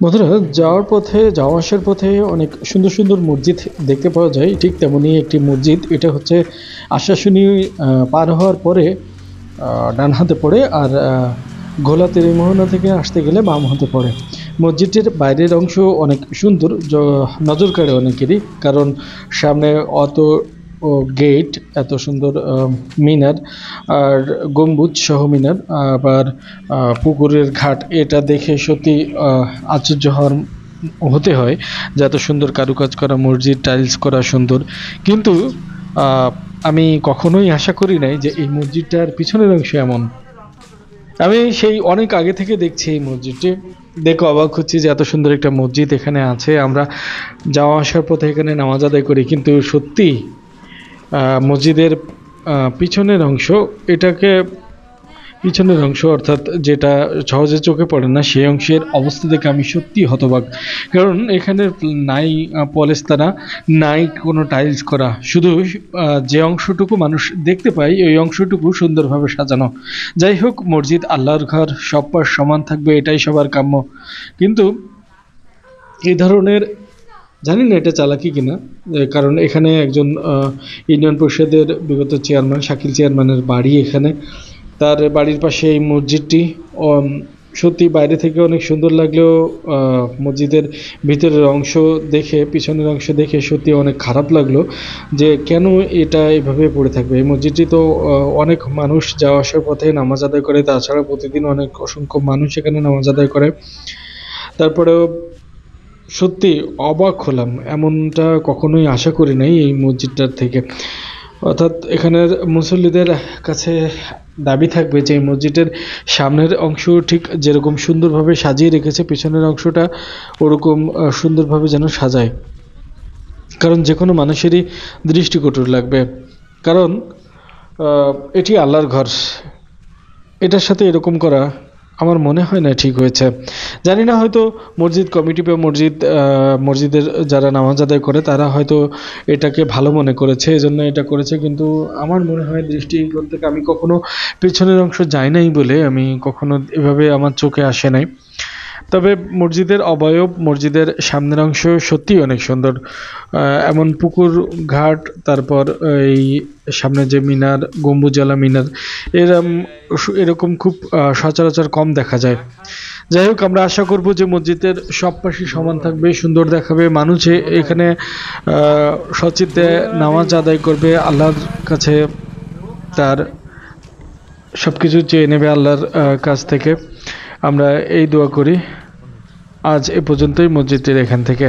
বন্ধুরা, যাওয়া আসার পথে অনেক সুন্দর সুন্দর মসজিদ দেখতে পাওয়া যায়। ঠিক তেমনই একটি মসজিদ, এটা হচ্ছে আশাশুনি পার হওয়ার পরে ডান হাতে পড়ে, আর ঘোলা তেরিমোহনা থেকে আসতে গেলে বাম হাতে পড়ে। মসজিদটির বাইরের অংশ অনেক সুন্দর, নজর কাড়ে অনেকেরই, কারণ সামনে অত গেট, এত সুন্দর মিনার, আর গম্বুজ সহ মিনার, আবার পুকুরের ঘাট, এটা দেখে সত্যি আশ্চর্য হতে হয় যে এত সুন্দর কারুকাজ করা মসজিদ, টাইলস করা সুন্দর। কিন্তু আমি কখনোই আশা করি নাই যে এই মসজিদটার পিছনের অংশ এমন। আমি সেই অনেক আগে থেকে দেখছি এই মসজিদটি, দেখে অবাক হচ্ছি যে এত সুন্দর একটা মসজিদ এখানে আছে। আমরা যাওয়া আসার পথে এখানে নামাজ আদায় করি, কিন্তু সত্যি মসজিদের পিছনের অংশ, এটাকে পিছনের অংশ অর্থাৎ যেটা সহজে চোখে পড়ে না, সেই অংশের অবস্থা দেখে আমি সত্যি হতবাক। কারণ এখানে নাই পলেস্তারা, নাই কোনো টাইলস করা, শুধু যে অংশটুকু মানুষ দেখতে পায় ওই অংশটুকু সুন্দরভাবে সাজানো। যাই হোক, মসজিদ আল্লাহর ঘর, সব পাশ সমান থাকবে এটাই সবার কাম্য। কিন্তু এই ধরনের, জানি না এটা চালাকি কিনা, কারণ এখানে একজন ইউনিয়ন পরিষদের বিগত চেয়ারম্যান, শাকিল চেয়ারম্যানের বাড়ি এখানে। তার বাড়ির পাশে এই মসজিদটি। সত্যি বাইরে থেকে অনেক সুন্দর লাগলেও মসজিদের ভিতরের অংশ দেখে, পিছনের অংশ দেখে সত্যি অনেক খারাপ লাগলো যে কেন এটা এভাবে পড়ে থাকবে। এই মসজিদটি তো অনেক মানুষ যাওয়া আসার পথে নামাজ আদায় করে, তাছাড়া প্রতিদিন অসংখ্য মানুষ এখানে নামাজ আদায় করে। তারপরেও সত্যি অবাক হলাম, এমনটা কখনোই আশা করি নাই এই মসজিদটার থেকে। অর্থাৎ এখানের মুসল্লিদের কাছে দাবি থাকবে যে মসজিদের সামনের অংশ ঠিক যেরকম সুন্দরভাবে সাজিয়ে রেখেছে, পিছনের অংশটা ওরকম সুন্দরভাবে যেন সাজায়। কারণ যে কোনো মানুষেরই দৃষ্টিকটু লাগবে, কারণ এটি আল্লাহর ঘর, এটার সাথে এরকম করা আমার মনে হয় না ঠিক হয়েছে। জানি না, হয়তো মসজিদ কমিটি বা মসজিদের যারা নামাজ আদায় করে তারা হয়তো এটাকে ভালো মনে করেছে, এজন্য এটা করেছে। কিন্তু আমার মনে হয় দৃষ্টিকোণ থেকে আমি কখনো পেছনের অংশ যাই নাই বলে আমি কখনো এভাবে আমার চোখে আসে নাই। তবে মসজিদের অবয়ব, মসজিদের সামনের অংশ সত্যিই অনেক সুন্দর। এমন পুকুর ঘাট, তারপর এই সামনে যে মিনার, গম্বুজওয়ালা মিনার, এরকম খুব সচরাচর কম দেখা যায়। যাই হোক, আমরা আশা করব যে মসজিদের সব পাশে সমান থাকবে, সুন্দর দেখাবে, মানুষ এখানে সচিত্তে নামাজ আদায় করবে, আল্লাহর কাছে তার সব কিছু চেয়ে নেবে আল্লাহর কাছ থেকে। আমরা এই দোয়া করি। আজ এ পর্যন্তই মসজিদটির এখান থেকে।